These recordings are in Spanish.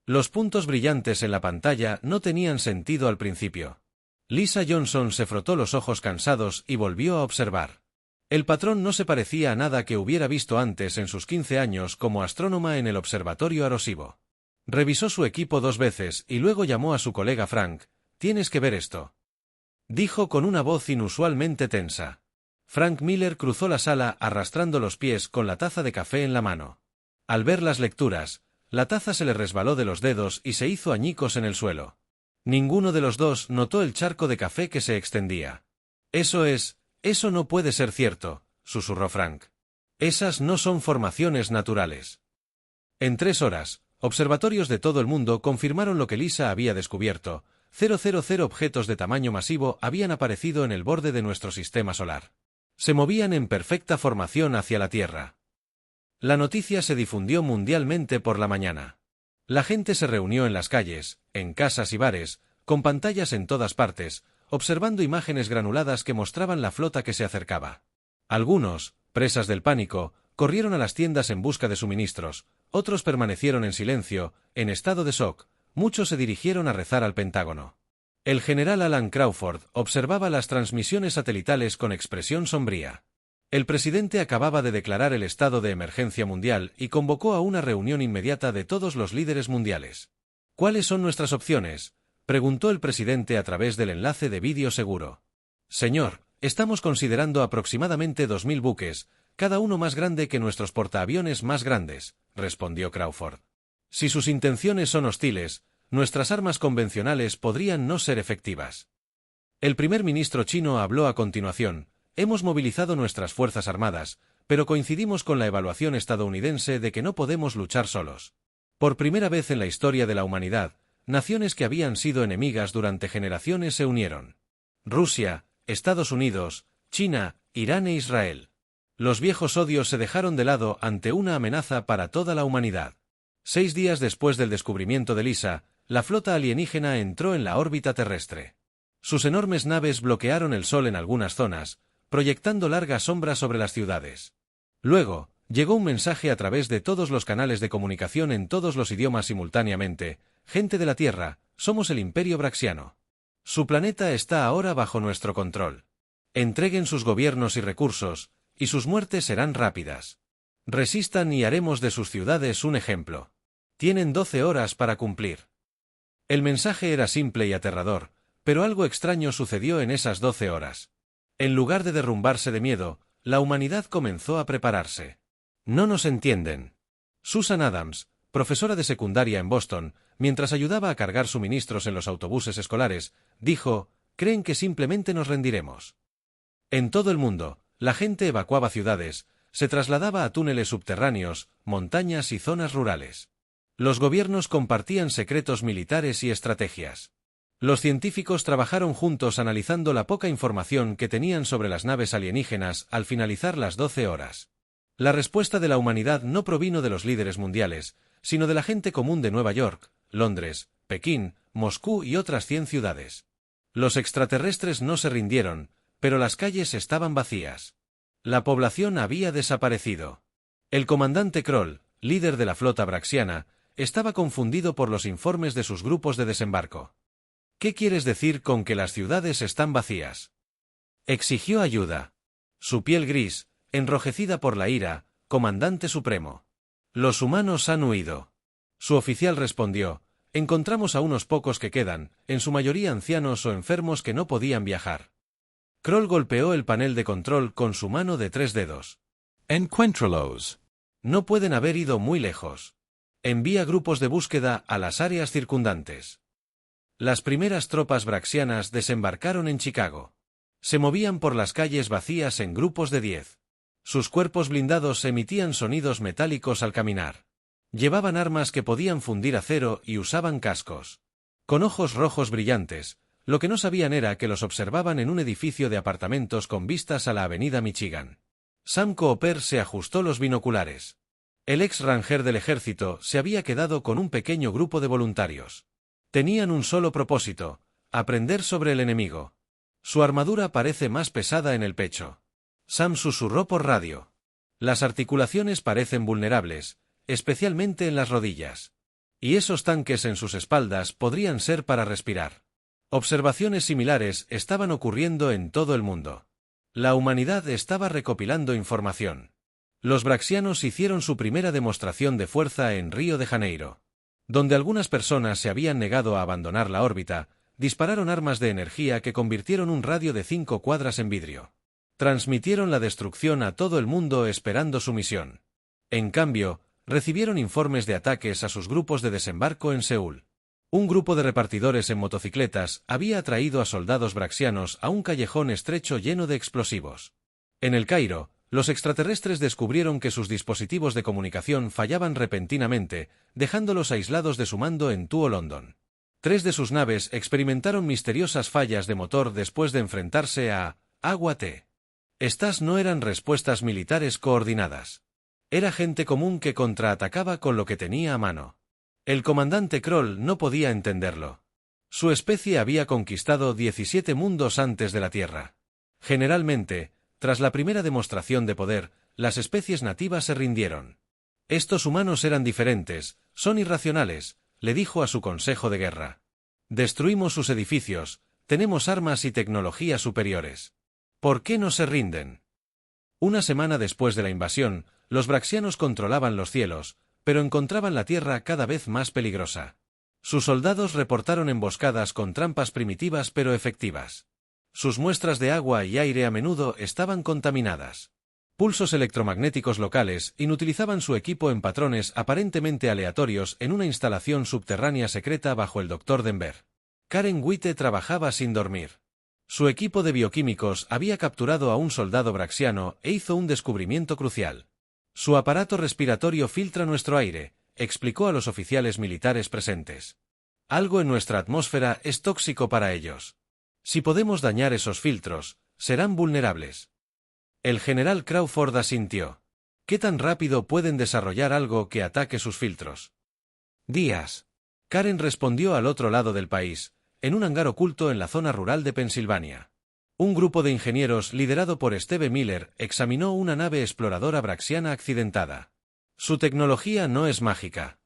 Los puntos brillantes en la pantalla no tenían sentido al principio. Lisa Johnson se frotó los ojos cansados y volvió a observar. El patrón no se parecía a nada que hubiera visto antes en sus 15 años como astrónoma en el observatorio Arecibo. Revisó su equipo 2 veces y luego llamó a su colega Frank. «Tienes que ver esto», dijo con una voz inusualmente tensa. Frank Miller cruzó la sala arrastrando los pies con la taza de café en la mano. Al ver las lecturas, la taza se le resbaló de los dedos y se hizo añicos en el suelo. Ninguno de los dos notó el charco de café que se extendía. Eso no puede ser cierto», susurró Frank. «Esas no son formaciones naturales». En 3 horas, observatorios de todo el mundo confirmaron lo que Lisa había descubierto. 000 objetos de tamaño masivo habían aparecido en el borde de nuestro sistema solar. Se movían en perfecta formación hacia la Tierra. La noticia se difundió mundialmente por la mañana. La gente se reunió en las calles, en casas y bares, con pantallas en todas partes, observando imágenes granuladas que mostraban la flota que se acercaba. Algunos, presas del pánico, corrieron a las tiendas en busca de suministros, otros permanecieron en silencio, en estado de shock, muchos se dirigieron a rezar al Pentágono. El general Alan Crawford observaba las transmisiones satelitales con expresión sombría. El presidente acababa de declarar el estado de emergencia mundial y convocó a una reunión inmediata de todos los líderes mundiales. «¿Cuáles son nuestras opciones?», preguntó el presidente a través del enlace de vídeo seguro. «Señor, estamos considerando aproximadamente 2000 buques, cada uno más grande que nuestros portaaviones más grandes», respondió Crawford. «Si sus intenciones son hostiles, nuestras armas convencionales podrían no ser efectivas». El primer ministro chino habló a continuación. «Hemos movilizado nuestras fuerzas armadas, pero coincidimos con la evaluación estadounidense de que no podemos luchar solos. Por primera vez en la historia de la humanidad, naciones que habían sido enemigas durante generaciones se unieron. Rusia, Estados Unidos, China, Irán e Israel. Los viejos odios se dejaron de lado ante una amenaza para toda la humanidad». 6 días después del descubrimiento de Lisa, la flota alienígena entró en la órbita terrestre. Sus enormes naves bloquearon el sol en algunas zonas, proyectando largas sombras sobre las ciudades. Luego, llegó un mensaje a través de todos los canales de comunicación en todos los idiomas simultáneamente: «Gente de la Tierra, somos el Imperio Braxiano. Su planeta está ahora bajo nuestro control. Entreguen sus gobiernos y recursos, y sus muertes serán rápidas. Resistan y haremos de sus ciudades un ejemplo. Tienen 12 horas para cumplir». El mensaje era simple y aterrador, pero algo extraño sucedió en esas 12 horas. En lugar de derrumbarse de miedo, la humanidad comenzó a prepararse. «No nos entienden». Susan Adams, profesora de secundaria en Boston, mientras ayudaba a cargar suministros en los autobuses escolares, dijo: «Creen que simplemente nos rendiremos». En todo el mundo, la gente evacuaba ciudades, se trasladaba a túneles subterráneos, montañas y zonas rurales. Los gobiernos compartían secretos militares y estrategias. Los científicos trabajaron juntos analizando la poca información que tenían sobre las naves alienígenas al finalizar las 12 horas. La respuesta de la humanidad no provino de los líderes mundiales, sino de la gente común de Nueva York, Londres, Pekín, Moscú y otras 100 ciudades. Los extraterrestres no se rindieron, pero las calles estaban vacías. La población había desaparecido. El comandante Kroll, líder de la flota braxiana, estaba confundido por los informes de sus grupos de desembarco. «¿Qué quieres decir con que las ciudades están vacías?», exigió ayuda. Su piel gris, enrojecida por la ira: «Comandante supremo, los humanos han huido». Su oficial respondió: «Encontramos a unos pocos que quedan, en su mayoría ancianos o enfermos que no podían viajar». Kroll golpeó el panel de control con su mano de 3 dedos. «Encuéntralos. No pueden haber ido muy lejos. Envía grupos de búsqueda a las áreas circundantes». Las primeras tropas braxianas desembarcaron en Chicago. Se movían por las calles vacías en grupos de 10. Sus cuerpos blindados emitían sonidos metálicos al caminar. Llevaban armas que podían fundir acero y usaban cascos. Con ojos rojos brillantes, lo que no sabían era que los observaban en un edificio de apartamentos con vistas a la avenida Michigan. Sam Cooper se ajustó los binoculares. El ex ranger del ejército se había quedado con un pequeño grupo de voluntarios. Tenían un solo propósito: aprender sobre el enemigo. «Su armadura parece más pesada en el pecho». Sam susurró por radio. «Las articulaciones parecen vulnerables, especialmente en las rodillas». Y esos tanques en sus espaldas podrían ser para respirar. Observaciones similares estaban ocurriendo en todo el mundo. La humanidad estaba recopilando información. Los braxianos hicieron su primera demostración de fuerza en Río de Janeiro. Donde algunas personas se habían negado a abandonar la órbita, dispararon armas de energía que convirtieron un radio de 5 cuadras en vidrio. Transmitieron la destrucción a todo el mundo esperando su misión. En cambio, recibieron informes de ataques a sus grupos de desembarco en Seúl. Un grupo de repartidores en motocicletas había atraído a soldados braxianos a un callejón estrecho lleno de explosivos. En El Cairo, los extraterrestres descubrieron que sus dispositivos de comunicación fallaban repentinamente, dejándolos aislados de su mando en Tuo, London. 3 de sus naves experimentaron misteriosas fallas de motor después de enfrentarse a Agua-T. Estas no eran respuestas militares coordinadas. Era gente común que contraatacaba con lo que tenía a mano. El comandante Kroll no podía entenderlo. Su especie había conquistado 17 mundos antes de la Tierra. Generalmente, tras la primera demostración de poder, las especies nativas se rindieron. Estos humanos eran diferentes, son irracionales, le dijo a su consejo de guerra. Destruimos sus edificios, tenemos armas y tecnología superiores. ¿Por qué no se rinden? Una semana después de la invasión, los braxianos controlaban los cielos, pero encontraban la Tierra cada vez más peligrosa. Sus soldados reportaron emboscadas con trampas primitivas pero efectivas. Sus muestras de agua y aire a menudo estaban contaminadas. Pulsos electromagnéticos locales inutilizaban su equipo en patrones aparentemente aleatorios en una instalación subterránea secreta bajo el Dr. Denver. Karen Witte trabajaba sin dormir. Su equipo de bioquímicos había capturado a un soldado braxiano e hizo un descubrimiento crucial. Su aparato respiratorio filtra nuestro aire, explicó a los oficiales militares presentes. Algo en nuestra atmósfera es tóxico para ellos. Si podemos dañar esos filtros, serán vulnerables. El general Crawford asintió. ¿Qué tan rápido pueden desarrollar algo que ataque sus filtros? Días. Karen respondió al otro lado del país, en un hangar oculto en la zona rural de Pensilvania. Un grupo de ingenieros liderado por Steve Miller examinó una nave exploradora braxiana accidentada. Su tecnología no es mágica.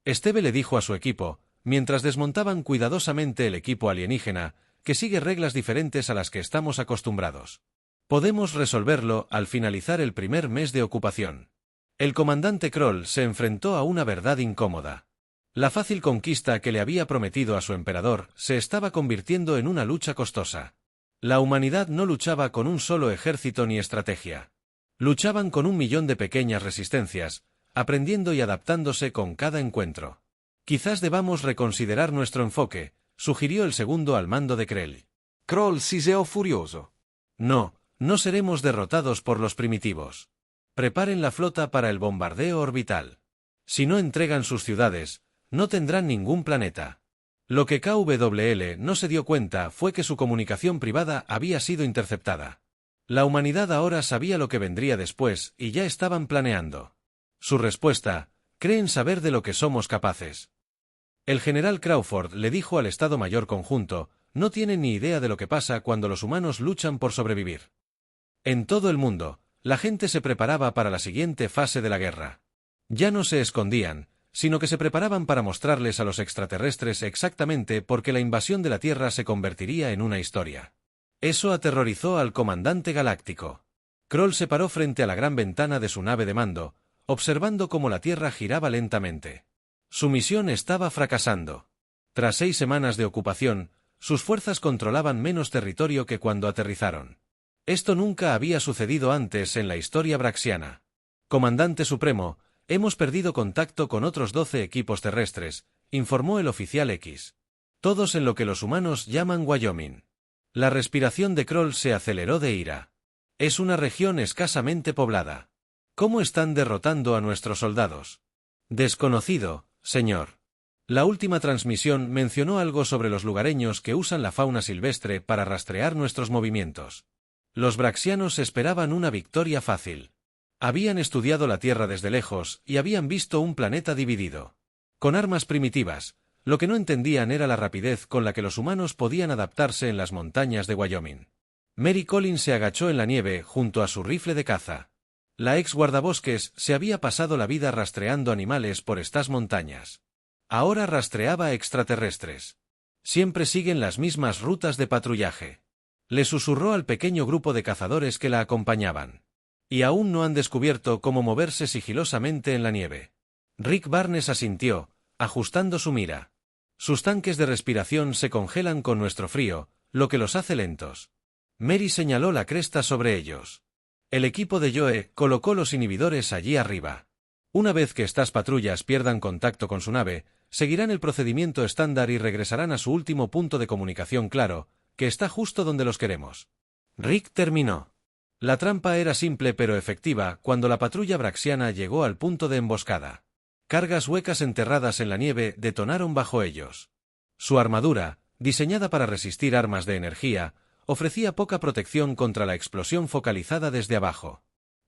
Steve le dijo a su equipo, mientras desmontaban cuidadosamente el equipo alienígena, que sigue reglas diferentes a las que estamos acostumbrados. Podemos resolverlo al finalizar el primer mes de ocupación. El comandante Kroll se enfrentó a una verdad incómoda. La fácil conquista que le había prometido a su emperador se estaba convirtiendo en una lucha costosa. La humanidad no luchaba con un solo ejército ni estrategia. Luchaban con 1 millón de pequeñas resistencias, aprendiendo y adaptándose con cada encuentro. Quizás debamos reconsiderar nuestro enfoque, sugirió el segundo al mando de Krell. Kroll siseó furioso. No, no seremos derrotados por los primitivos. Preparen la flota para el bombardeo orbital. Si no entregan sus ciudades, no tendrán ningún planeta. Lo que KWL no se dio cuenta fue que su comunicación privada había sido interceptada. La humanidad ahora sabía lo que vendría después y ya estaban planeando. Su respuesta: creen saber de lo que somos capaces. El general Crawford le dijo al Estado Mayor Conjunto, no tienen ni idea de lo que pasa cuando los humanos luchan por sobrevivir. En todo el mundo, la gente se preparaba para la siguiente fase de la guerra. Ya no se escondían, sino que se preparaban para mostrarles a los extraterrestres exactamente por qué la invasión de la Tierra se convertiría en una historia. Eso aterrorizó al comandante galáctico. Kroll se paró frente a la gran ventana de su nave de mando, observando cómo la Tierra giraba lentamente. Su misión estaba fracasando. Tras 6 semanas de ocupación, sus fuerzas controlaban menos territorio que cuando aterrizaron. Esto nunca había sucedido antes en la historia braxiana. Comandante Supremo, hemos perdido contacto con otros 12 equipos terrestres, informó el oficial X. Todos en lo que los humanos llaman Wyoming. La respiración de Kroll se aceleró de ira. Es una región escasamente poblada. ¿Cómo están derrotando a nuestros soldados? Desconocido, señor. La última transmisión mencionó algo sobre los lugareños que usan la fauna silvestre para rastrear nuestros movimientos. Los braxianos esperaban una victoria fácil. Habían estudiado la Tierra desde lejos y habían visto un planeta dividido. Con armas primitivas, lo que no entendían era la rapidez con la que los humanos podían adaptarse en las montañas de Wyoming. Mary Collins se agachó en la nieve junto a su rifle de caza. La ex guardabosques se había pasado la vida rastreando animales por estas montañas. Ahora rastreaba extraterrestres. Siempre siguen las mismas rutas de patrullaje. Le susurró al pequeño grupo de cazadores que la acompañaban. Y aún no han descubierto cómo moverse sigilosamente en la nieve. Rick Barnes asintió, ajustando su mira. Sus tanques de respiración se congelan con nuestro frío, lo que los hace lentos. Mary señaló la cresta sobre ellos. El equipo de Joe colocó los inhibidores allí arriba. Una vez que estas patrullas pierdan contacto con su nave, seguirán el procedimiento estándar y regresarán a su último punto de comunicación claro, que está justo donde los queremos. Rick terminó. La trampa era simple pero efectiva cuando la patrulla braxiana llegó al punto de emboscada. Cargas huecas enterradas en la nieve detonaron bajo ellos. Su armadura, diseñada para resistir armas de energía, ofrecía poca protección contra la explosión focalizada desde abajo.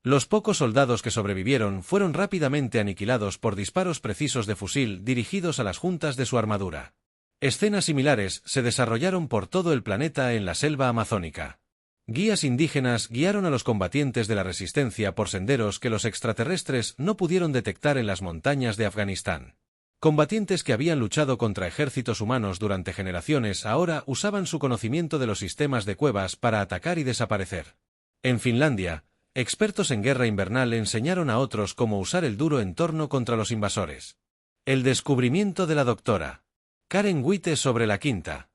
Los pocos soldados que sobrevivieron fueron rápidamente aniquilados por disparos precisos de fusil dirigidos a las juntas de su armadura. Escenas similares se desarrollaron por todo el planeta en la selva amazónica. Guías indígenas guiaron a los combatientes de la resistencia por senderos que los extraterrestres no pudieron detectar en las montañas de Afganistán. Combatientes que habían luchado contra ejércitos humanos durante generaciones ahora usaban su conocimiento de los sistemas de cuevas para atacar y desaparecer. En Finlandia, expertos en guerra invernal enseñaron a otros cómo usar el duro entorno contra los invasores. El descubrimiento de la doctora Karen Witte sobre la quinta.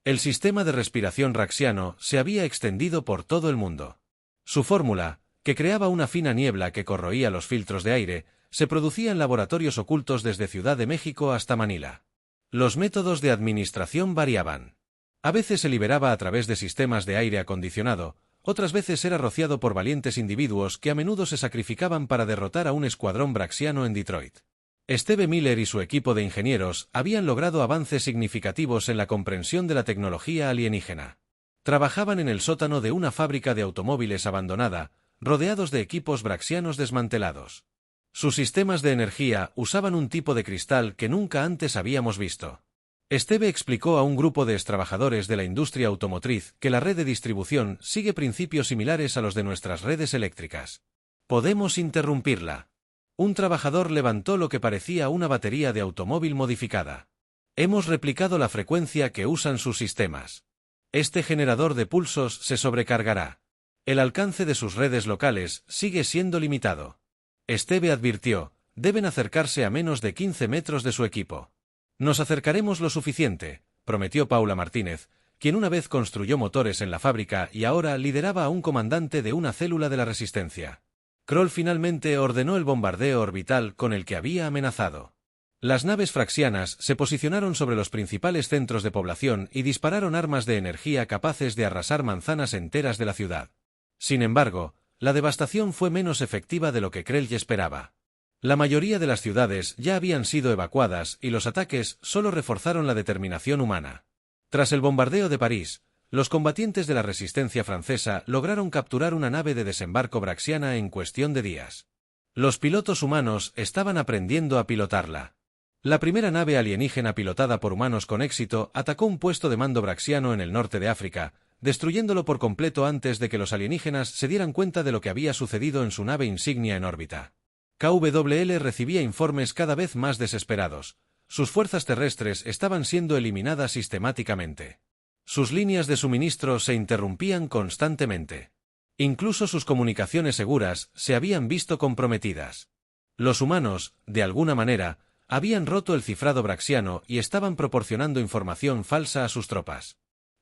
El sistema de respiración raxiano se había extendido por todo el mundo. Su fórmula, que creaba una fina niebla que corroía los filtros de aire, se producía en laboratorios ocultos desde Ciudad de México hasta Manila. Los métodos de administración variaban. A veces se liberaba a través de sistemas de aire acondicionado, otras veces era rociado por valientes individuos que a menudo se sacrificaban para derrotar a un escuadrón braxiano en Detroit. Steve Miller y su equipo de ingenieros habían logrado avances significativos en la comprensión de la tecnología alienígena. Trabajaban en el sótano de una fábrica de automóviles abandonada, rodeados de equipos braxianos desmantelados. Sus sistemas de energía usaban un tipo de cristal que nunca antes habíamos visto. Steve explicó a un grupo de extrabajadores de la industria automotriz que la red de distribución sigue principios similares a los de nuestras redes eléctricas. Podemos interrumpirla. Un trabajador levantó lo que parecía una batería de automóvil modificada. Hemos replicado la frecuencia que usan sus sistemas. Este generador de pulsos se sobrecargará. El alcance de sus redes locales sigue siendo limitado. Steve advirtió, deben acercarse a menos de 15 metros de su equipo. Nos acercaremos lo suficiente, prometió Paula Martínez, quien una vez construyó motores en la fábrica y ahora lideraba a un comandante de una célula de la resistencia. Kroll finalmente ordenó el bombardeo orbital con el que había amenazado. Las naves fraxianas se posicionaron sobre los principales centros de población y dispararon armas de energía capaces de arrasar manzanas enteras de la ciudad. Sin embargo, la devastación fue menos efectiva de lo que Krell esperaba. La mayoría de las ciudades ya habían sido evacuadas y los ataques solo reforzaron la determinación humana. Tras el bombardeo de París, los combatientes de la resistencia francesa lograron capturar una nave de desembarco braxiana en cuestión de días. Los pilotos humanos estaban aprendiendo a pilotarla. La primera nave alienígena pilotada por humanos con éxito atacó un puesto de mando braxiano en el norte de África, destruyéndolo por completo antes de que los alienígenas se dieran cuenta de lo que había sucedido en su nave insignia en órbita. KWL recibía informes cada vez más desesperados. Sus fuerzas terrestres estaban siendo eliminadas sistemáticamente. Sus líneas de suministro se interrumpían constantemente. Incluso sus comunicaciones seguras se habían visto comprometidas. Los humanos, de alguna manera, habían roto el cifrado braxiano y estaban proporcionando información falsa a sus tropas.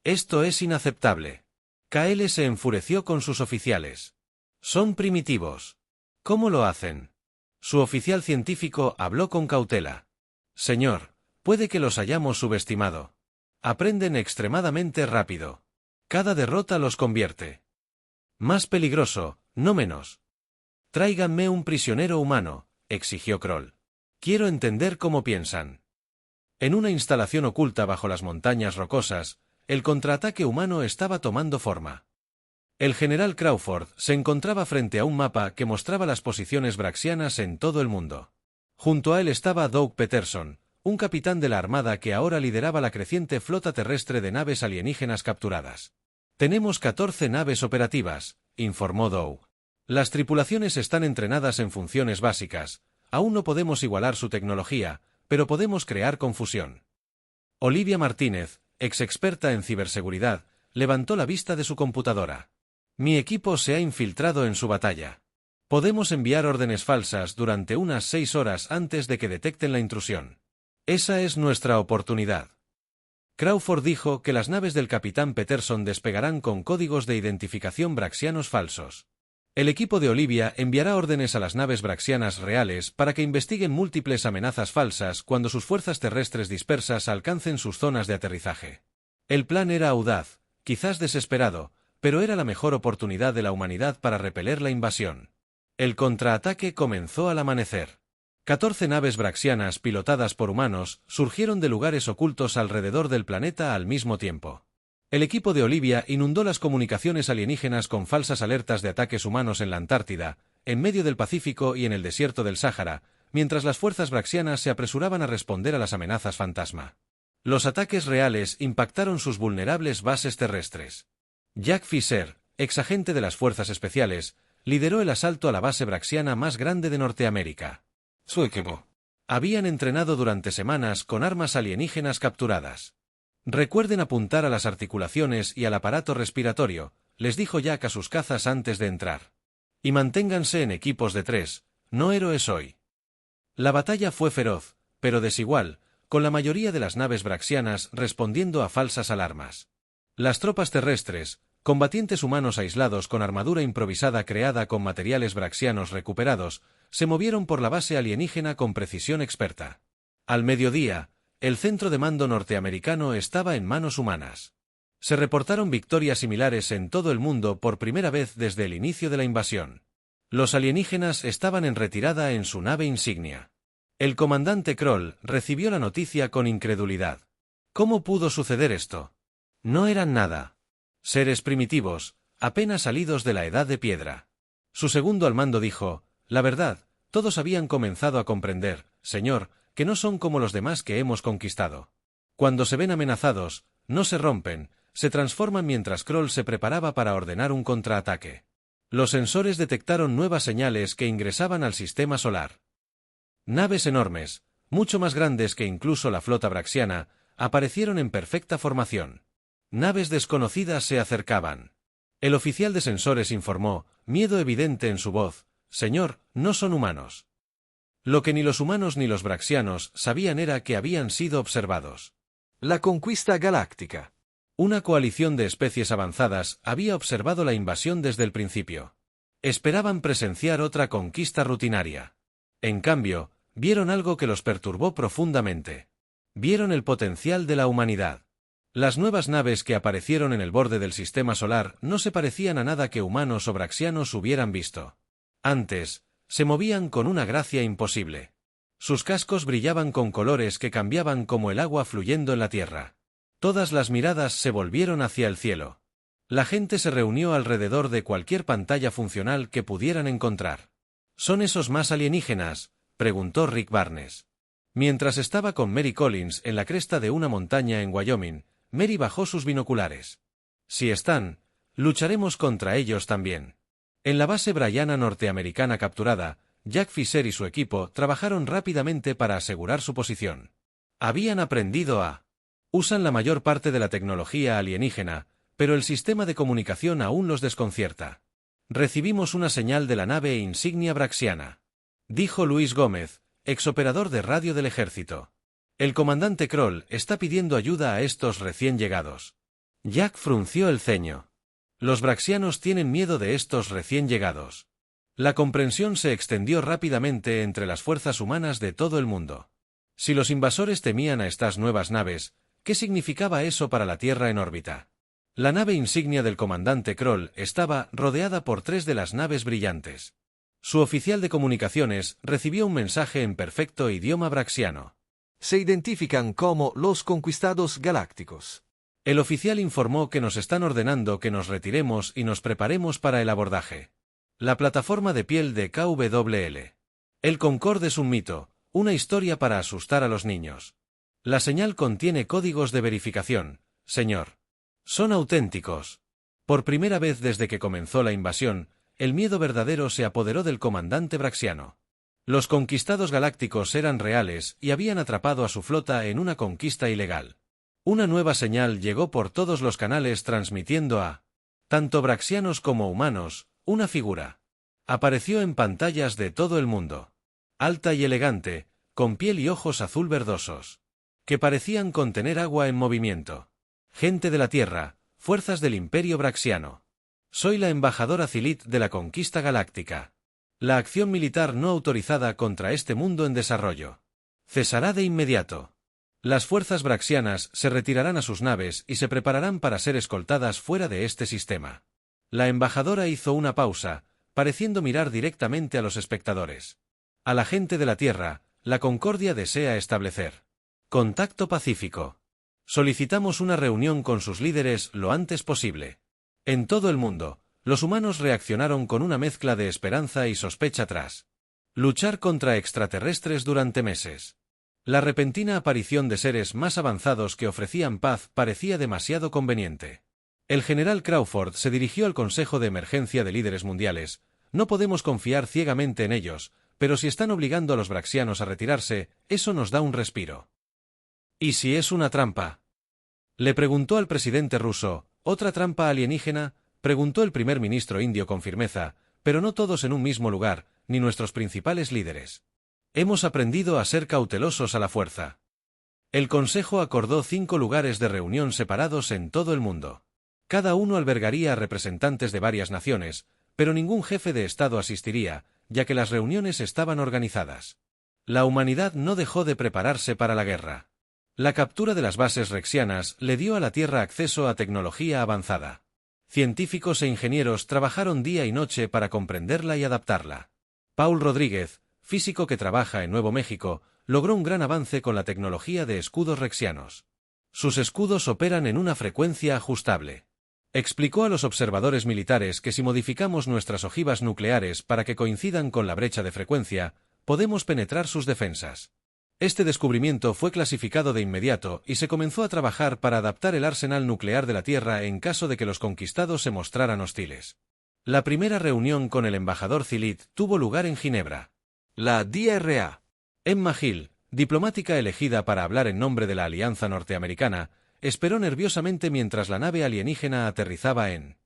Esto es inaceptable. KL se enfureció con sus oficiales. Son primitivos. ¿Cómo lo hacen? Su oficial científico habló con cautela. Señor, puede que los hayamos subestimado. Aprenden extremadamente rápido. Cada derrota los convierte. Más peligroso, no menos. Tráiganme un prisionero humano, exigió Kroll. Quiero entender cómo piensan. En una instalación oculta bajo las montañas rocosas, el contraataque humano estaba tomando forma. El general Crawford se encontraba frente a un mapa que mostraba las posiciones braxianas en todo el mundo. Junto a él estaba Doug Peterson, un capitán de la Armada que ahora lideraba la creciente flota terrestre de naves alienígenas capturadas. Tenemos 14 naves operativas, informó Doug. Las tripulaciones están entrenadas en funciones básicas, aún no podemos igualar su tecnología, pero podemos crear confusión. Olivia Martínez, ex experta en ciberseguridad, levantó la vista de su computadora. Mi equipo se ha infiltrado en su batalla. Podemos enviar órdenes falsas durante unas 6 horas antes de que detecten la intrusión. Esa es nuestra oportunidad. Crawford dijo que las naves del capitán Peterson despegarán con códigos de identificación braxianos falsos. El equipo de Olivia enviará órdenes a las naves braxianas reales para que investiguen múltiples amenazas falsas cuando sus fuerzas terrestres dispersas alcancen sus zonas de aterrizaje. El plan era audaz, quizás desesperado, pero era la mejor oportunidad de la humanidad para repeler la invasión. El contraataque comenzó al amanecer. 14 naves braxianas pilotadas por humanos surgieron de lugares ocultos alrededor del planeta al mismo tiempo. El equipo de Olivia inundó las comunicaciones alienígenas con falsas alertas de ataques humanos en la Antártida, en medio del Pacífico y en el desierto del Sáhara, mientras las fuerzas braxianas se apresuraban a responder a las amenazas fantasma. Los ataques reales impactaron sus vulnerables bases terrestres. Jack Fisher, ex agente de las Fuerzas Especiales, lideró el asalto a la base braxiana más grande de Norteamérica. Su equipo. Habían entrenado durante semanas con armas alienígenas capturadas. Recuerden apuntar a las articulaciones y al aparato respiratorio, les dijo Jack a sus cazas antes de entrar. Y manténganse en equipos de 3, no héroes hoy. La batalla fue feroz, pero desigual, con la mayoría de las naves braxianas respondiendo a falsas alarmas. Las tropas terrestres, combatientes humanos aislados con armadura improvisada creada con materiales braxianos recuperados, se movieron por la base alienígena con precisión experta. Al mediodía, el centro de mando norteamericano estaba en manos humanas. Se reportaron victorias similares en todo el mundo por primera vez desde el inicio de la invasión. Los alienígenas estaban en retirada en su nave insignia. El comandante Kroll recibió la noticia con incredulidad. ¿Cómo pudo suceder esto? No eran nada. Seres primitivos, apenas salidos de la edad de piedra. Su segundo al mando dijo: la verdad, todos habían comenzado a comprender, señor, que no son como los demás que hemos conquistado. Cuando se ven amenazados, no se rompen, se transforman mientras Kroll se preparaba para ordenar un contraataque. Los sensores detectaron nuevas señales que ingresaban al sistema solar. Naves enormes, mucho más grandes que incluso la flota braxiana, aparecieron en perfecta formación. Naves desconocidas se acercaban. El oficial de sensores informó, miedo evidente en su voz: señor, no son humanos. Lo que ni los humanos ni los braxianos sabían era que habían sido observados. La conquista galáctica. Una coalición de especies avanzadas había observado la invasión desde el principio. Esperaban presenciar otra conquista rutinaria. En cambio, vieron algo que los perturbó profundamente. Vieron el potencial de la humanidad. Las nuevas naves que aparecieron en el borde del sistema solar no se parecían a nada que humanos o braxianos hubieran visto. Antes, se movían con una gracia imposible. Sus cascos brillaban con colores que cambiaban como el agua fluyendo en la tierra. Todas las miradas se volvieron hacia el cielo. La gente se reunió alrededor de cualquier pantalla funcional que pudieran encontrar. ¿Son esos más alienígenas?, preguntó Rick Barnes. Mientras estaba con Mary Collins en la cresta de una montaña en Wyoming, Mary bajó sus binoculares. Si están, lucharemos contra ellos también. En la base brayana norteamericana capturada, Jack Fisher y su equipo trabajaron rápidamente para asegurar su posición. Habían aprendido a... Usan la mayor parte de la tecnología alienígena, pero el sistema de comunicación aún los desconcierta. Recibimos una señal de la nave insignia braxiana, dijo Luis Gómez, exoperador de radio del ejército. El comandante Kroll está pidiendo ayuda a estos recién llegados. Jack frunció el ceño. Los braxianos tienen miedo de estos recién llegados. La comprensión se extendió rápidamente entre las fuerzas humanas de todo el mundo. Si los invasores temían a estas nuevas naves, ¿qué significaba eso para la Tierra en órbita? La nave insignia del comandante Kroll estaba rodeada por 3 de las naves brillantes. Su oficial de comunicaciones recibió un mensaje en perfecto idioma braxiano. Se identifican como los conquistados galácticos. El oficial informó que nos están ordenando que nos retiremos y nos preparemos para el abordaje. La plataforma de piel de KWL. El Concorde es un mito, una historia para asustar a los niños. La señal contiene códigos de verificación, señor. Son auténticos. Por primera vez desde que comenzó la invasión, el miedo verdadero se apoderó del comandante braxiano. Los conquistados galácticos eran reales y habían atrapado a su flota en una conquista ilegal. Una nueva señal llegó por todos los canales transmitiendo a tanto braxianos como humanos, una figura. Apareció en pantallas de todo el mundo. Alta y elegante, con piel y ojos azul verdosos, que parecían contener agua en movimiento. Gente de la Tierra, fuerzas del Imperio Braxiano. Soy la embajadora Zilit de la conquista galáctica. La acción militar no autorizada contra este mundo en desarrollo cesará de inmediato. Las fuerzas braxianas se retirarán a sus naves y se prepararán para ser escoltadas fuera de este sistema. La embajadora hizo una pausa, pareciendo mirar directamente a los espectadores. A la gente de la Tierra, la Concordia desea establecer contacto pacífico. Solicitamos una reunión con sus líderes lo antes posible. En todo el mundo, los humanos reaccionaron con una mezcla de esperanza y sospecha tras luchar contra extraterrestres durante meses. La repentina aparición de seres más avanzados que ofrecían paz parecía demasiado conveniente. El general Crawford se dirigió al Consejo de Emergencia de Líderes Mundiales. No podemos confiar ciegamente en ellos, pero si están obligando a los braxianos a retirarse, eso nos da un respiro. ¿Y si es una trampa? Le preguntó al presidente ruso. ¿Otra trampa alienígena? Preguntó el primer ministro indio con firmeza, pero no todos en un mismo lugar, ni nuestros principales líderes. Hemos aprendido a ser cautelosos a la fuerza. El Consejo acordó 5 lugares de reunión separados en todo el mundo. Cada uno albergaría a representantes de varias naciones, pero ningún jefe de Estado asistiría, ya que las reuniones estaban organizadas. La humanidad no dejó de prepararse para la guerra. La captura de las bases rexianas le dio a la Tierra acceso a tecnología avanzada. Científicos e ingenieros trabajaron día y noche para comprenderla y adaptarla. Paul Rodríguez, físico que trabaja en Nuevo México, logró un gran avance con la tecnología de escudos rexianos. Sus escudos operan en una frecuencia ajustable. Explicó a los observadores militares que si modificamos nuestras ojivas nucleares para que coincidan con la brecha de frecuencia, podemos penetrar sus defensas. Este descubrimiento fue clasificado de inmediato y se comenzó a trabajar para adaptar el arsenal nuclear de la Tierra en caso de que los conquistados se mostraran hostiles. La primera reunión con el embajador Zilit tuvo lugar en Ginebra. La DRA. Emma Hill, diplomática elegida para hablar en nombre de la Alianza Norteamericana, esperó nerviosamente mientras la nave alienígena aterrizaba en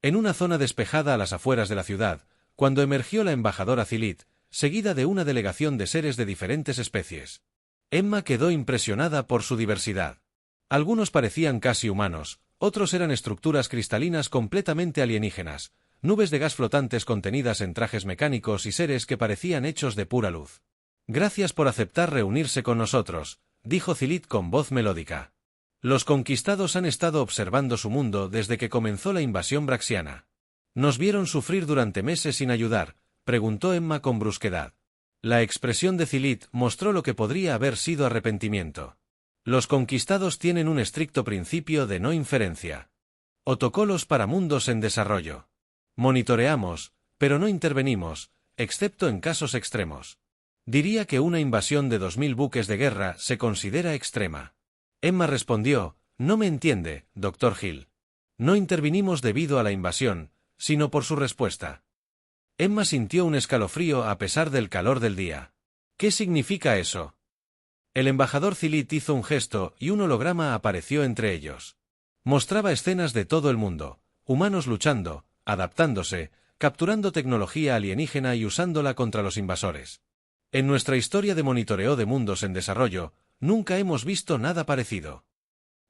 una zona despejada a las afueras de la ciudad, cuando emergió la embajadora Zilit, seguida de una delegación de seres de diferentes especies. Emma quedó impresionada por su diversidad. Algunos parecían casi humanos, otros eran estructuras cristalinas completamente alienígenas, nubes de gas flotantes contenidas en trajes mecánicos y seres que parecían hechos de pura luz. Gracias por aceptar reunirse con nosotros, dijo Zilit con voz melódica. Los conquistados han estado observando su mundo desde que comenzó la invasión braxiana. ¿Nos vieron sufrir durante meses sin ayudar?, preguntó Emma con brusquedad. La expresión de Zilit mostró lo que podría haber sido arrepentimiento. Los conquistados tienen un estricto principio de no inferencia. Otocolos para mundos en desarrollo. Monitoreamos, pero no intervenimos, excepto en casos extremos. Diría que una invasión de 2000 buques de guerra se considera extrema. Emma respondió, no me entiende, Dr. Hill. No intervinimos debido a la invasión, sino por su respuesta. Emma sintió un escalofrío a pesar del calor del día. ¿Qué significa eso? El embajador Zilit hizo un gesto y un holograma apareció entre ellos. Mostraba escenas de todo el mundo, humanos luchando, adaptándose, capturando tecnología alienígena y usándola contra los invasores. En nuestra historia de monitoreo de mundos en desarrollo, nunca hemos visto nada parecido.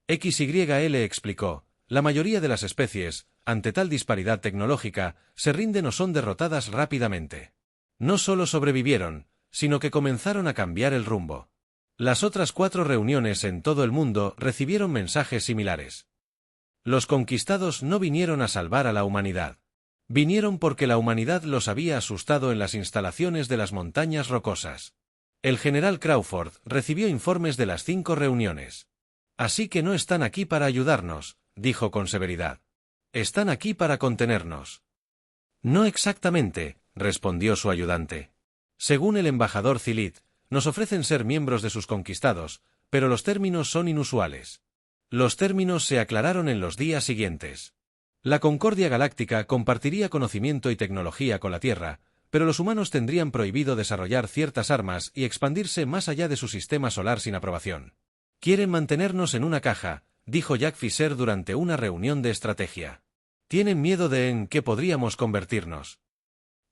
XYL explicó, la mayoría de las especies, ante tal disparidad tecnológica, se rinden o son derrotadas rápidamente. No solo sobrevivieron, sino que comenzaron a cambiar el rumbo. Las otras 4 reuniones en todo el mundo recibieron mensajes similares. Los conquistados no vinieron a salvar a la humanidad. Vinieron porque la humanidad los había asustado en las instalaciones de las montañas rocosas. El general Crawford recibió informes de las 5 reuniones. Así que no están aquí para ayudarnos, dijo con severidad. Están aquí para contenernos. No exactamente, respondió su ayudante. Según el embajador Zilit, nos ofrecen ser miembros de sus conquistados, pero los términos son inusuales. Los términos se aclararon en los días siguientes. La Concordia Galáctica compartiría conocimiento y tecnología con la Tierra, pero los humanos tendrían prohibido desarrollar ciertas armas y expandirse más allá de su sistema solar sin aprobación. Quieren mantenernos en una caja, dijo Jack Fisher durante una reunión de estrategia. Tienen miedo de en qué podríamos convertirnos.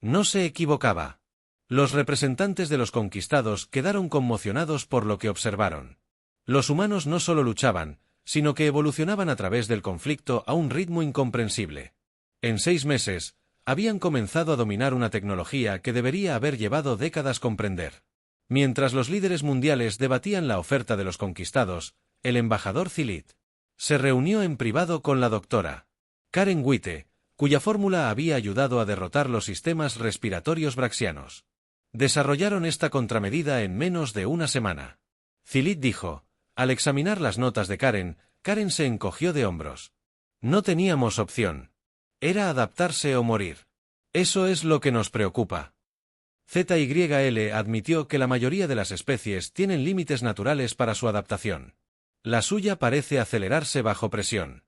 No se equivocaba. Los representantes de los conquistados quedaron conmocionados por lo que observaron. Los humanos no solo luchaban, sino que evolucionaban a través del conflicto a un ritmo incomprensible. En 6 meses, habían comenzado a dominar una tecnología que debería haber llevado décadas comprender. Mientras los líderes mundiales debatían la oferta de los conquistados, el embajador Zilit se reunió en privado con la doctora Karen Witte, cuya fórmula había ayudado a derrotar los sistemas respiratorios braxianos. Desarrollaron esta contramedida en menos de una semana. Zilit dijo. Al examinar las notas de Karen, Karen se encogió de hombros. No teníamos opción. Era adaptarse o morir. Eso es lo que nos preocupa. ZYL admitió que la mayoría de las especies tienen límites naturales para su adaptación. La suya parece acelerarse bajo presión.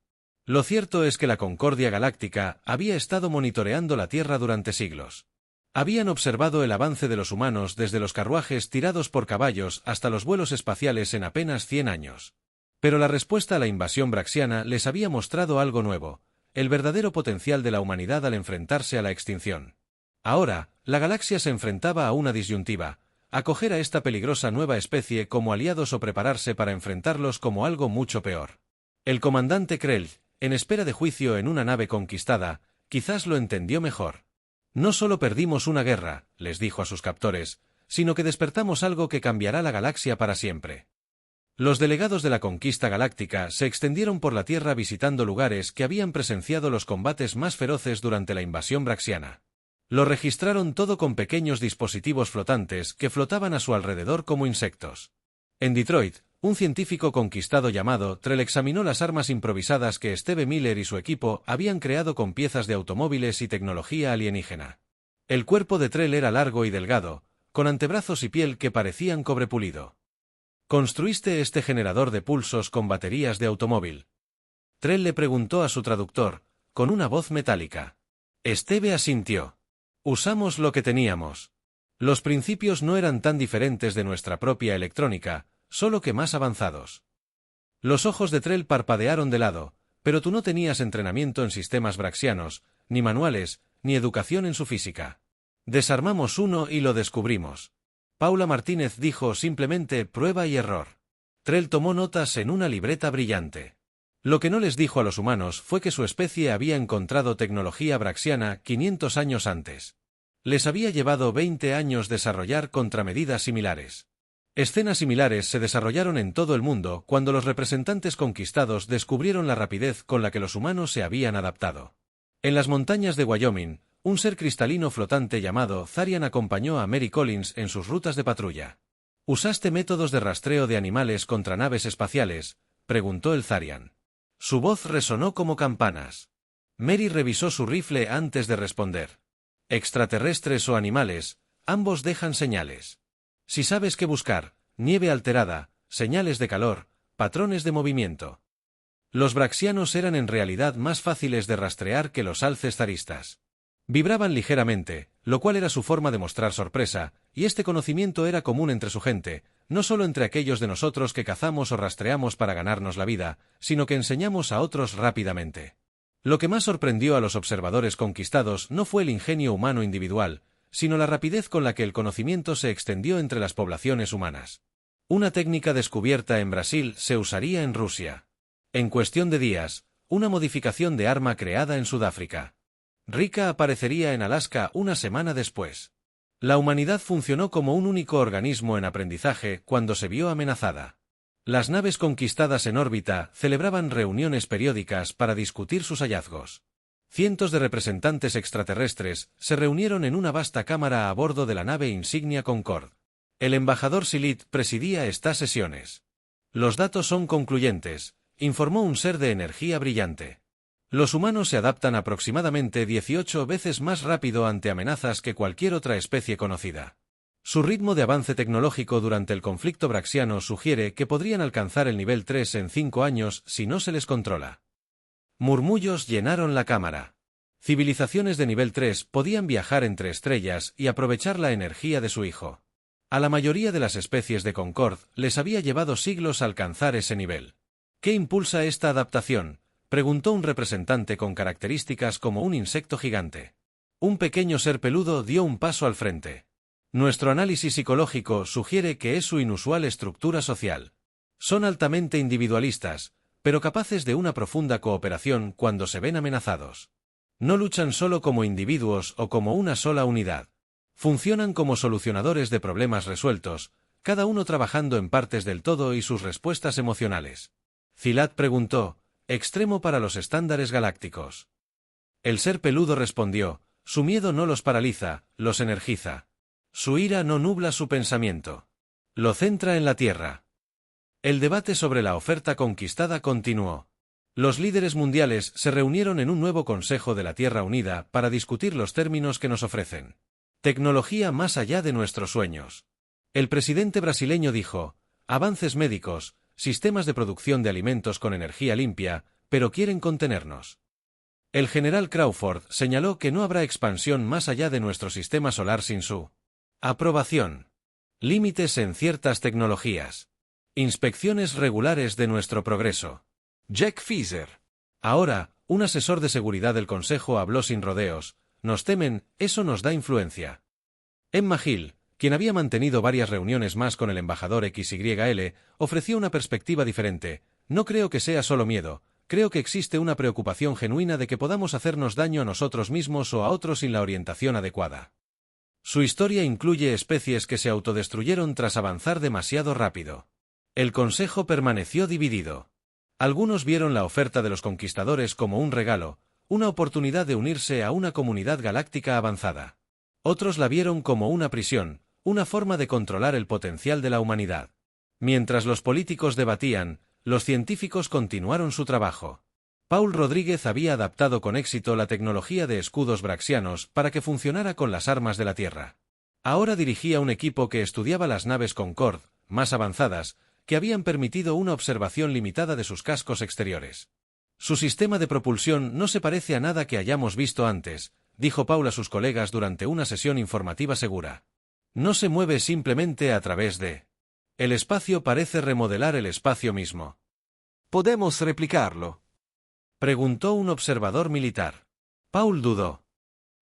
Lo cierto es que la Concordia Galáctica había estado monitoreando la Tierra durante siglos. Habían observado el avance de los humanos desde los carruajes tirados por caballos hasta los vuelos espaciales en apenas 100 años. Pero la respuesta a la invasión braxiana les había mostrado algo nuevo, el verdadero potencial de la humanidad al enfrentarse a la extinción. Ahora, la galaxia se enfrentaba a una disyuntiva: acoger a esta peligrosa nueva especie como aliados o prepararse para enfrentarlos como algo mucho peor. El comandante Krell, en espera de juicio en una nave conquistada, quizás lo entendió mejor. No solo perdimos una guerra, les dijo a sus captores, sino que despertamos algo que cambiará la galaxia para siempre. Los delegados de la conquista galáctica se extendieron por la Tierra visitando lugares que habían presenciado los combates más feroces durante la invasión braxiana. Lo registraron todo con pequeños dispositivos flotantes que flotaban a su alrededor como insectos. En Detroit, un científico conquistado llamado Trell examinó las armas improvisadas que Steve Miller y su equipo habían creado con piezas de automóviles y tecnología alienígena. El cuerpo de Trell era largo y delgado, con antebrazos y piel que parecían cobre pulido. ¿Construiste este generador de pulsos con baterías de automóvil? Trell le preguntó a su traductor, con una voz metálica. Steve asintió. Usamos lo que teníamos. Los principios no eran tan diferentes de nuestra propia electrónica, solo que más avanzados. Los ojos de Trell parpadearon de lado, pero tú no tenías entrenamiento en sistemas braxianos, ni manuales, ni educación en su física. Desarmamos uno y lo descubrimos. Paula Martínez dijo simplemente prueba y error. Trell tomó notas en una libreta brillante. Lo que no les dijo a los humanos fue que su especie había encontrado tecnología braxiana 500 años antes. Les había llevado 20 años desarrollar contramedidas similares. Escenas similares se desarrollaron en todo el mundo cuando los representantes conquistados descubrieron la rapidez con la que los humanos se habían adaptado. En las montañas de Wyoming, un ser cristalino flotante llamado Zarian acompañó a Mary Collins en sus rutas de patrulla. ¿Usaste métodos de rastreo de animales contra naves espaciales?, preguntó el Zarian. Su voz resonó como campanas. Mary revisó su rifle antes de responder. Extraterrestres o animales, ambos dejan señales. Si sabes qué buscar, nieve alterada, señales de calor, patrones de movimiento. Los braxianos eran en realidad más fáciles de rastrear que los alces zaristas. Vibraban ligeramente, lo cual era su forma de mostrar sorpresa, y este conocimiento era común entre su gente, no solo entre aquellos de nosotros que cazamos o rastreamos para ganarnos la vida, sino que enseñamos a otros rápidamente. Lo que más sorprendió a los observadores conquistados no fue el ingenio humano individual, sino la rapidez con la que el conocimiento se extendió entre las poblaciones humanas. Una técnica descubierta en Brasil se usaría en Rusia. En cuestión de días, una modificación de arma creada en Sudáfrica. Rika aparecería en Alaska una semana después. La humanidad funcionó como un único organismo en aprendizaje cuando se vio amenazada. Las naves conquistadas en órbita celebraban reuniones periódicas para discutir sus hallazgos. Cientos de representantes extraterrestres se reunieron en una vasta cámara a bordo de la nave insignia Concorde. El embajador Zilit presidía estas sesiones. Los datos son concluyentes, informó un ser de energía brillante. Los humanos se adaptan aproximadamente 18 veces más rápido ante amenazas que cualquier otra especie conocida. Su ritmo de avance tecnológico durante el conflicto braxiano sugiere que podrían alcanzar el nivel 3 en 5 años si no se les controla. Murmullos llenaron la cámara. Civilizaciones de nivel 3 podían viajar entre estrellas y aprovechar la energía de su hijo. A la mayoría de las especies de Concord les había llevado siglos alcanzar ese nivel. ¿Qué impulsa esta adaptación?, preguntó un representante con características como un insecto gigante. Un pequeño ser peludo dio un paso al frente. Nuestro análisis psicológico sugiere que es su inusual estructura social. Son altamente individualistas, pero capaces de una profunda cooperación cuando se ven amenazados. No luchan solo como individuos o como una sola unidad. Funcionan como solucionadores de problemas resueltos, cada uno trabajando en partes del todo y sus respuestas emocionales. Zilat preguntó, ¿extremo para los estándares galácticos? El ser peludo respondió, su miedo no los paraliza, los energiza. Su ira no nubla su pensamiento. Lo centra en la Tierra. El debate sobre la oferta conquistada continuó. Los líderes mundiales se reunieron en un nuevo Consejo de la Tierra Unida para discutir los términos que nos ofrecen. Tecnología más allá de nuestros sueños. El presidente brasileño dijo, avances médicos, sistemas de producción de alimentos con energía limpia, pero quieren contenernos. El general Crawford señaló que no habrá expansión más allá de nuestro sistema solar sin su aprobación. Límites en ciertas tecnologías. Inspecciones regulares de nuestro progreso. Jack Fisher. Ahora, un asesor de seguridad del Consejo habló sin rodeos. Nos temen, eso nos da influencia. Emma Hill, quien había mantenido varias reuniones más con el embajador XYL, ofreció una perspectiva diferente. No creo que sea solo miedo, creo que existe una preocupación genuina de que podamos hacernos daño a nosotros mismos o a otros sin la orientación adecuada. Su historia incluye especies que se autodestruyeron tras avanzar demasiado rápido. El Consejo permaneció dividido. Algunos vieron la oferta de los conquistadores como un regalo, una oportunidad de unirse a una comunidad galáctica avanzada. Otros la vieron como una prisión, una forma de controlar el potencial de la humanidad. Mientras los políticos debatían, los científicos continuaron su trabajo. Paul Rodríguez había adaptado con éxito la tecnología de escudos braxianos para que funcionara con las armas de la Tierra. Ahora dirigía un equipo que estudiaba las naves Concorde, más avanzadas, que habían permitido una observación limitada de sus cascos exteriores. Su sistema de propulsión no se parece a nada que hayamos visto antes, dijo Paul a sus colegas durante una sesión informativa segura. No se mueve simplemente a través de... El espacio parece remodelar el espacio mismo. ¿Podemos replicarlo?, preguntó un observador militar. Paul dudó.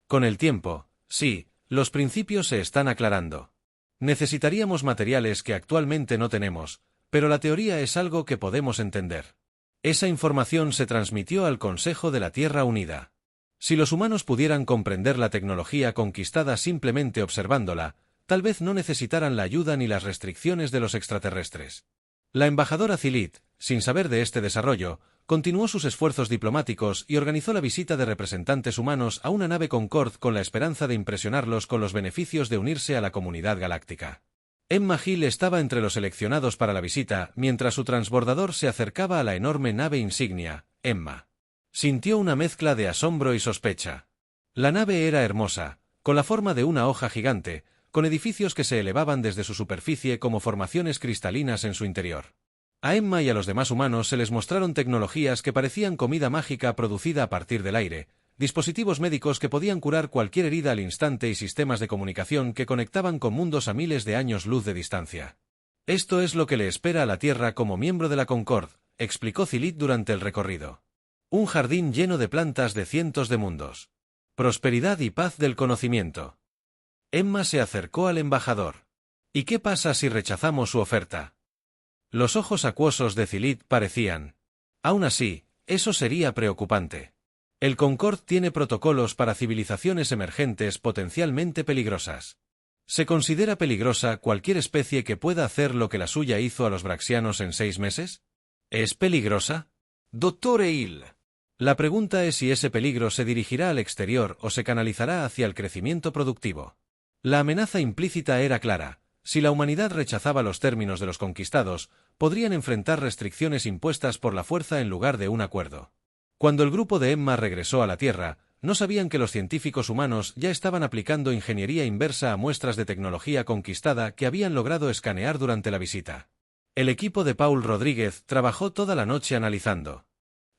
Con el tiempo, sí, los principios se están aclarando. Necesitaríamos materiales que actualmente no tenemos, pero la teoría es algo que podemos entender. Esa información se transmitió al Consejo de la Tierra Unida. Si los humanos pudieran comprender la tecnología conquistada simplemente observándola, tal vez no necesitaran la ayuda ni las restricciones de los extraterrestres. La embajadora Zilat, sin saber de este desarrollo, continuó sus esfuerzos diplomáticos y organizó la visita de representantes humanos a una nave Concorde con la esperanza de impresionarlos con los beneficios de unirse a la comunidad galáctica. Emma Hill estaba entre los seleccionados para la visita mientras su transbordador se acercaba a la enorme nave insignia. Emma sintió una mezcla de asombro y sospecha. La nave era hermosa, con la forma de una hoja gigante, con edificios que se elevaban desde su superficie como formaciones cristalinas en su interior. A Emma y a los demás humanos se les mostraron tecnologías que parecían comida mágica producida a partir del aire, dispositivos médicos que podían curar cualquier herida al instante y sistemas de comunicación que conectaban con mundos a miles de años luz de distancia. Esto es lo que le espera a la Tierra como miembro de la Concorde, explicó Zilat durante el recorrido. Un jardín lleno de plantas de cientos de mundos. Prosperidad y paz del conocimiento. Emma se acercó al embajador. ¿Y qué pasa si rechazamos su oferta? Los ojos acuosos de Zilat parecían. Aún así, eso sería preocupante. El Concorde tiene protocolos para civilizaciones emergentes potencialmente peligrosas. ¿Se considera peligrosa cualquier especie que pueda hacer lo que la suya hizo a los braxianos en 6 meses? ¿Es peligrosa? Doctor Hill. La pregunta es si ese peligro se dirigirá al exterior o se canalizará hacia el crecimiento productivo. La amenaza implícita era clara. Si la humanidad rechazaba los términos de los conquistados, podrían enfrentar restricciones impuestas por la fuerza en lugar de un acuerdo. Cuando el grupo de Emma regresó a la Tierra, no sabían que los científicos humanos ya estaban aplicando ingeniería inversa a muestras de tecnología conquistada que habían logrado escanear durante la visita. El equipo de Paul Rodríguez trabajó toda la noche analizando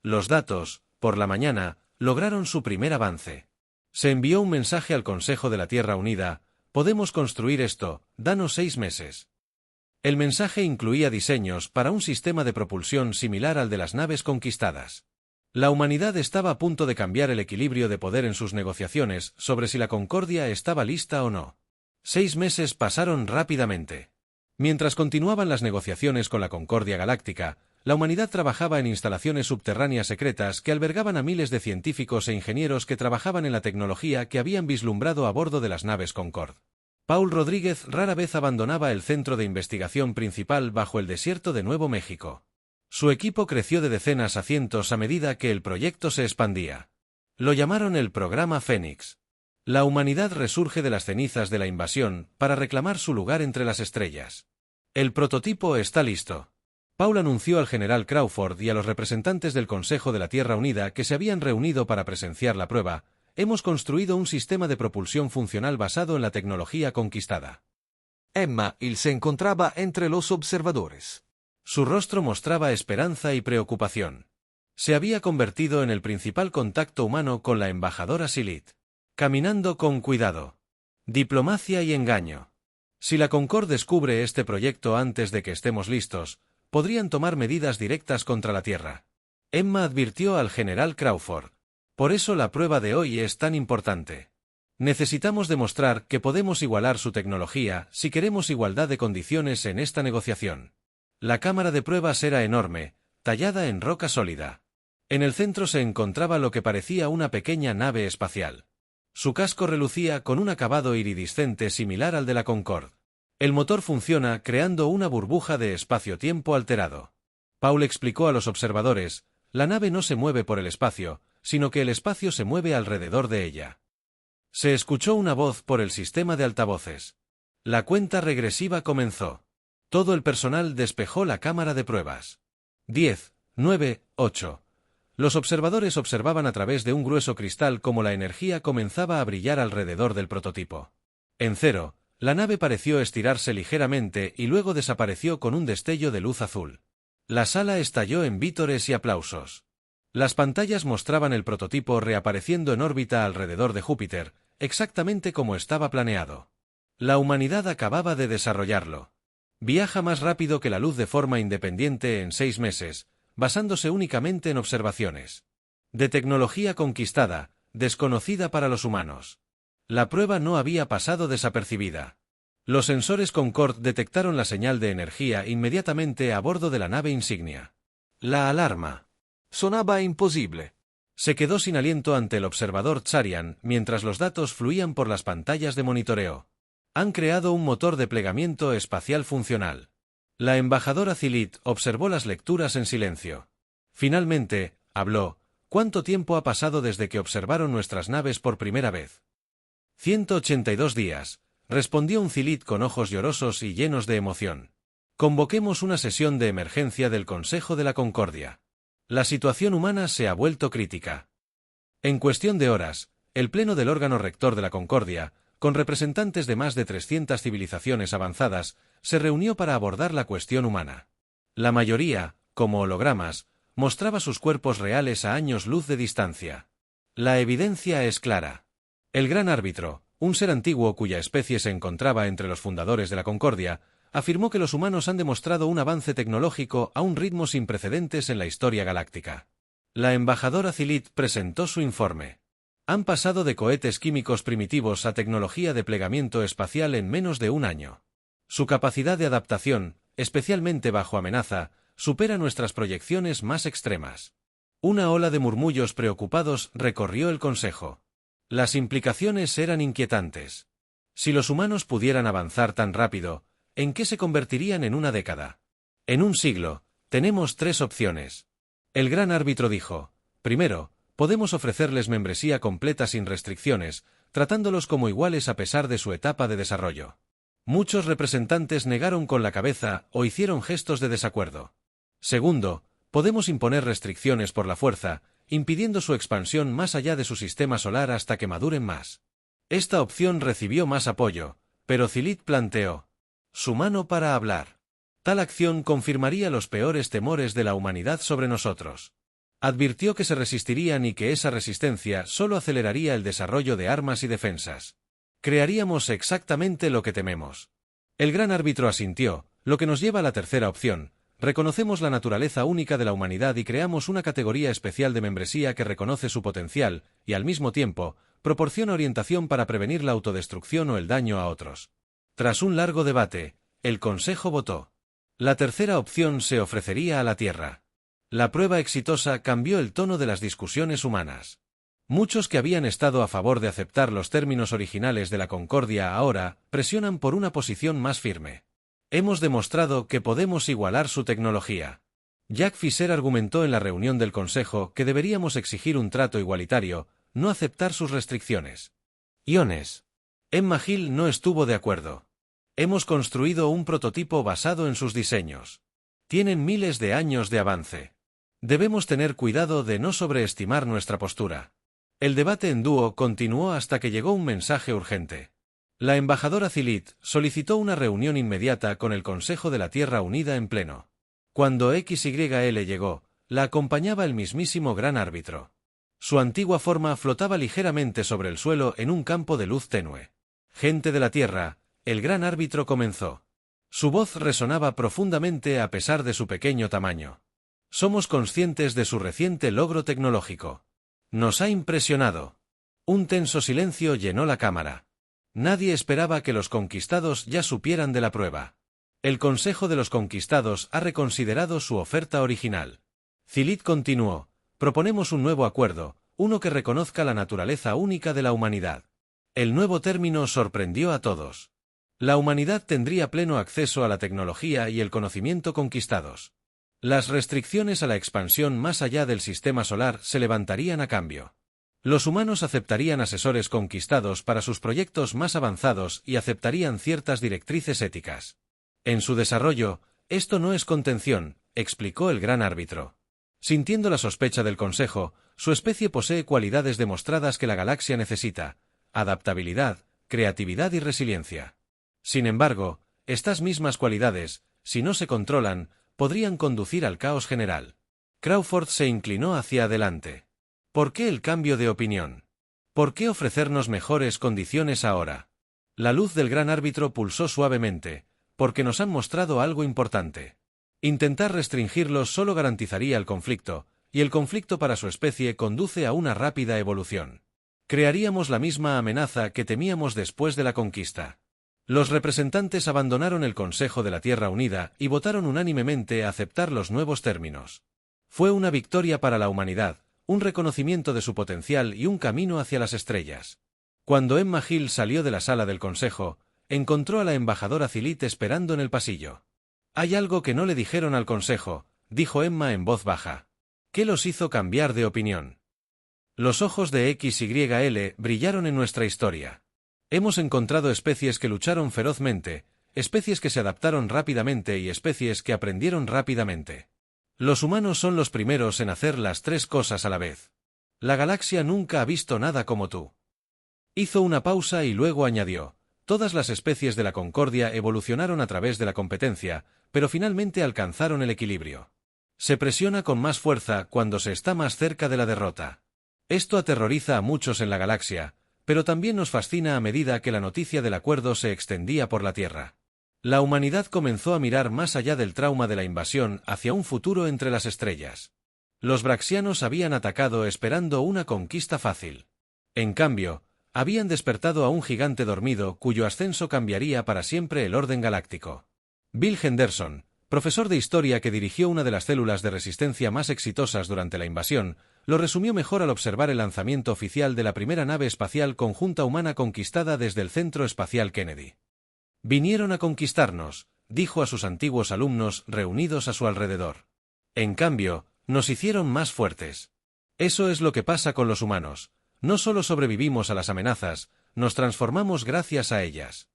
los datos. Por la mañana, lograron su primer avance. Se envió un mensaje al Consejo de la Tierra Unida: podemos construir esto, danos 6 meses. El mensaje incluía diseños para un sistema de propulsión similar al de las naves conquistadas. La humanidad estaba a punto de cambiar el equilibrio de poder en sus negociaciones sobre si la Concordia estaba lista o no. 6 meses pasaron rápidamente. Mientras continuaban las negociaciones con la Concordia Galáctica, la humanidad trabajaba en instalaciones subterráneas secretas que albergaban a miles de científicos e ingenieros que trabajaban en la tecnología que habían vislumbrado a bordo de las naves Concorde. Paul Rodríguez rara vez abandonaba el centro de investigación principal bajo el desierto de Nuevo México. Su equipo creció de decenas a cientos a medida que el proyecto se expandía. Lo llamaron el Programa Fénix. La humanidad resurge de las cenizas de la invasión para reclamar su lugar entre las estrellas. El prototipo está listo. Paul anunció al general Crawford y a los representantes del Consejo de la Tierra Unida que se habían reunido para presenciar la prueba: hemos construido un sistema de propulsión funcional basado en la tecnología conquistada. Emma se encontraba entre los observadores. Su rostro mostraba esperanza y preocupación. Se había convertido en el principal contacto humano con la embajadora Silit. Caminando con cuidado. Diplomacia y engaño. Si la Concorde descubre este proyecto antes de que estemos listos, podrían tomar medidas directas contra la Tierra. Emma advirtió al general Crawford. Por eso la prueba de hoy es tan importante. Necesitamos demostrar que podemos igualar su tecnología si queremos igualdad de condiciones en esta negociación. La cámara de pruebas era enorme, tallada en roca sólida. En el centro se encontraba lo que parecía una pequeña nave espacial. Su casco relucía con un acabado iridiscente similar al de la Concorde. El motor funciona creando una burbuja de espacio-tiempo alterado. Paul explicó a los observadores: la nave no se mueve por el espacio, sino que el espacio se mueve alrededor de ella. Se escuchó una voz por el sistema de altavoces. La cuenta regresiva comenzó. Todo el personal despejó la cámara de pruebas. 10, 9, 8. Los observadores observaban a través de un grueso cristal cómo la energía comenzaba a brillar alrededor del prototipo. En 0, la nave pareció estirarse ligeramente y luego desapareció con un destello de luz azul. La sala estalló en vítores y aplausos. Las pantallas mostraban el prototipo reapareciendo en órbita alrededor de Júpiter, exactamente como estaba planeado. La humanidad acababa de desarrollarlo. Viaja más rápido que la luz de forma independiente en 6 meses, basándose únicamente en observaciones. De tecnología conquistada, desconocida para los humanos. La prueba no había pasado desapercibida. Los sensores Concorde detectaron la señal de energía inmediatamente a bordo de la nave insignia. La alarma. Sonaba imposible. Se quedó sin aliento ante el observador Charian mientras los datos fluían por las pantallas de monitoreo. Han creado un motor de plegamiento espacial funcional. La embajadora Silit observó las lecturas en silencio. Finalmente, habló: ¿cuánto tiempo ha pasado desde que observaron nuestras naves por primera vez? 182 días, respondió un Silit con ojos llorosos y llenos de emoción. Convoquemos una sesión de emergencia del Consejo de la Concordia. La situación humana se ha vuelto crítica. En cuestión de horas, el pleno del órgano rector de la Concordia, con representantes de más de 300 civilizaciones avanzadas, se reunió para abordar la cuestión humana. La mayoría, como hologramas, mostraba sus cuerpos reales a años luz de distancia. La evidencia es clara. El gran árbitro, un ser antiguo cuya especie se encontraba entre los fundadores de la Concordia, afirmó que los humanos han demostrado un avance tecnológico a un ritmo sin precedentes en la historia galáctica. La embajadora Silit presentó su informe. Han pasado de cohetes químicos primitivos a tecnología de plegamiento espacial en menos de un año. Su capacidad de adaptación, especialmente bajo amenaza, supera nuestras proyecciones más extremas. Una ola de murmullos preocupados recorrió el Consejo. Las implicaciones eran inquietantes. Si los humanos pudieran avanzar tan rápido, ¿en qué se convertirían en una década? En un siglo, tenemos 3 opciones. El gran árbitro dijo: primero, podemos ofrecerles membresía completa sin restricciones, tratándolos como iguales a pesar de su etapa de desarrollo. Muchos representantes negaron con la cabeza o hicieron gestos de desacuerdo. Segundo, podemos imponer restricciones por la fuerza, impidiendo su expansión más allá de su sistema solar hasta que maduren más. Esta opción recibió más apoyo, pero Silit planteó su mano para hablar. Tal acción confirmaría los peores temores de la humanidad sobre nosotros. Advirtió que se resistirían y que esa resistencia solo aceleraría el desarrollo de armas y defensas. Crearíamos exactamente lo que tememos. El gran árbitro asintió, lo que nos lleva a la tercera opción. Reconocemos la naturaleza única de la humanidad y creamos una categoría especial de membresía que reconoce su potencial y, al mismo tiempo, proporciona orientación para prevenir la autodestrucción o el daño a otros. Tras un largo debate, el Consejo votó. La tercera opción se ofrecería a la Tierra. La prueba exitosa cambió el tono de las discusiones humanas. Muchos que habían estado a favor de aceptar los términos originales de la Concordia ahora presionan por una posición más firme. Hemos demostrado que podemos igualar su tecnología. Jack Fisher argumentó en la reunión del Consejo que deberíamos exigir un trato igualitario, no aceptar sus restricciones. Iones. Emma Hill no estuvo de acuerdo. Hemos construido un prototipo basado en sus diseños. Tienen miles de años de avance. Debemos tener cuidado de no sobreestimar nuestra postura. El debate en dúo continuó hasta que llegó un mensaje urgente. La embajadora Zilit solicitó una reunión inmediata con el Consejo de la Tierra Unida en pleno. Cuando XYL llegó, la acompañaba el mismísimo Gran Árbitro. Su antigua forma flotaba ligeramente sobre el suelo en un campo de luz tenue. Gente de la Tierra, el Gran Árbitro comenzó. Su voz resonaba profundamente a pesar de su pequeño tamaño. Somos conscientes de su reciente logro tecnológico. Nos ha impresionado. Un tenso silencio llenó la cámara. Nadie esperaba que los conquistados ya supieran de la prueba. El Consejo de los Conquistados ha reconsiderado su oferta original. Zilit continuó, proponemos un nuevo acuerdo, uno que reconozca la naturaleza única de la humanidad. El nuevo término sorprendió a todos. La humanidad tendría pleno acceso a la tecnología y el conocimiento conquistados. Las restricciones a la expansión más allá del sistema solar se levantarían a cambio. Los humanos aceptarían asesores conquistados para sus proyectos más avanzados y aceptarían ciertas directrices éticas. En su desarrollo, esto no es contención, explicó el Gran Árbitro. Sintiendo la sospecha del Consejo, su especie posee cualidades demostradas que la galaxia necesita: adaptabilidad, creatividad y resiliencia. Sin embargo, estas mismas cualidades, si no se controlan, podrían conducir al caos general. Crawford se inclinó hacia adelante. ¿Por qué el cambio de opinión? ¿Por qué ofrecernos mejores condiciones ahora? La luz del Gran Árbitro pulsó suavemente, porque nos han mostrado algo importante. Intentar restringirlos solo garantizaría el conflicto, y el conflicto para su especie conduce a una rápida evolución. Crearíamos la misma amenaza que temíamos después de la conquista. Los representantes abandonaron el Consejo de la Tierra Unida y votaron unánimemente a aceptar los nuevos términos. Fue una victoria para la humanidad, un reconocimiento de su potencial y un camino hacia las estrellas. Cuando Emma Hill salió de la sala del Consejo, encontró a la embajadora Zilit esperando en el pasillo. Hay algo que no le dijeron al Consejo, dijo Emma en voz baja. ¿Qué los hizo cambiar de opinión? Los ojos de XYL brillaron en nuestra historia. Hemos encontrado especies que lucharon ferozmente, especies que se adaptaron rápidamente y especies que aprendieron rápidamente. Los humanos son los primeros en hacer las tres cosas a la vez. La galaxia nunca ha visto nada como tú. Hizo una pausa y luego añadió, todas las especies de la Concordia evolucionaron a través de la competencia, pero finalmente alcanzaron el equilibrio. Se presiona con más fuerza cuando se está más cerca de la derrota. Esto aterroriza a muchos en la galaxia, pero también nos fascina a medida que la noticia del acuerdo se extendía por la Tierra. La humanidad comenzó a mirar más allá del trauma de la invasión hacia un futuro entre las estrellas. Los braxianos habían atacado esperando una conquista fácil. En cambio, habían despertado a un gigante dormido cuyo ascenso cambiaría para siempre el orden galáctico. Bill Henderson, profesor de historia que dirigió una de las células de resistencia más exitosas durante la invasión, lo resumió mejor al observar el lanzamiento oficial de la primera nave espacial conjunta humana conquistada desde el Centro Espacial Kennedy. Vinieron a conquistarnos, dijo a sus antiguos alumnos reunidos a su alrededor. En cambio, nos hicieron más fuertes. Eso es lo que pasa con los humanos. No solo sobrevivimos a las amenazas, nos transformamos gracias a ellas.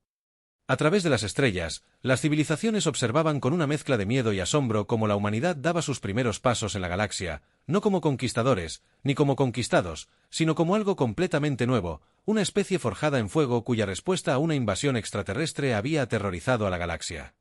A través de las estrellas, las civilizaciones observaban con una mezcla de miedo y asombro cómo la humanidad daba sus primeros pasos en la galaxia, no como conquistadores, ni como conquistados, sino como algo completamente nuevo, una especie forjada en fuego cuya respuesta a una invasión extraterrestre había aterrorizado a la galaxia.